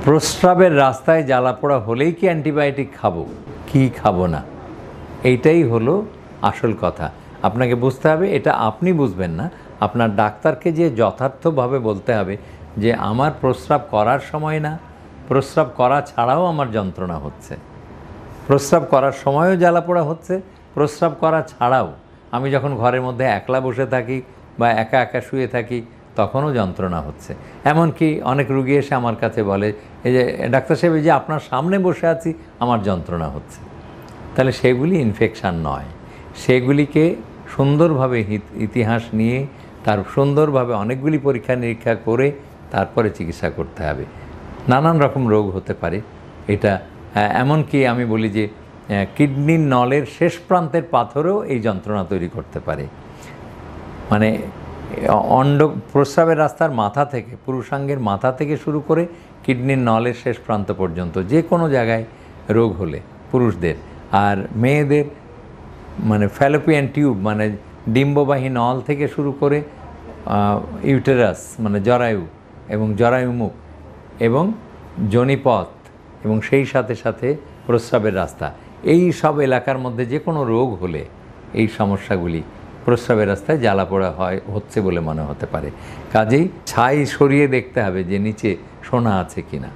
প্রস্রাবের রাস্তায় জ্বালাপোড়া হলেই কি অ্যান্টিবায়োটিক খাবো কি খাবো না, এইটাই হলো আসল কথা। আপনাকে বুঝতে হবে, এটা আপনি বুঝবেন না, আপনার ডাক্তারকে যে যথার্থভাবে বলতে হবে যে আমার প্রস্রাব করার সময় না, প্রস্রাব করা ছাড়াও আমার যন্ত্রণা হচ্ছে, প্রস্রাব করার সময়ও জ্বালাপোড়া হচ্ছে, প্রস্রাব করা ছাড়াও আমি যখন ঘরের মধ্যে একলা বসে থাকি বা একা একা শুয়ে থাকি তখনও যন্ত্রণা হচ্ছে। এমনকি অনেক রুগী এসে আমার কাছে বলে, এই যে ডাক্তার সাহেব, এই যে আপনার সামনে বসে আছি আমার যন্ত্রণা হচ্ছে। তাহলে সেগুলি ইনফেকশান নয়, সেগুলিকে সুন্দরভাবে ইতিহাস নিয়ে তার সুন্দরভাবে অনেকগুলি পরীক্ষা নিরীক্ষা করে তারপরে চিকিৎসা করতে হবে। নানান রকম রোগ হতে পারে এটা, এমনকি আমি বলি যে কিডনির নলের শেষ প্রান্তের পাথরেও এই যন্ত্রণা তৈরি করতে পারে। মানে প্রস্রাবের রাস্তার মাথা থেকে, পুরুষাঙ্গের মাথা থেকে শুরু করে কিডনির নলের শেষ প্রান্ত পর্যন্ত যে কোনো জায়গায় রোগ হলে পুরুষদের, আর মেয়েদের মানে ফ্যালোপিয়ান টিউব মানে ডিম্ববাহী নল থেকে শুরু করে ইউটেরাস মানে জরায়ু এবং জরায়ুমুখ এবং যোনিপথ এবং সেই সাথে সাথে প্রস্রাবের রাস্তা, এই সব এলাকার মধ্যে যে কোনো রোগ হলে এই সমস্যাগুলি প্রস্রাবের রাস্তায় জ্বালাপোড়া হচ্ছে বলে মনে হতে পারে। কাজেই ছাই সরিয়ে দেখতে হবে যে নিচে সোনা আছে কিনা।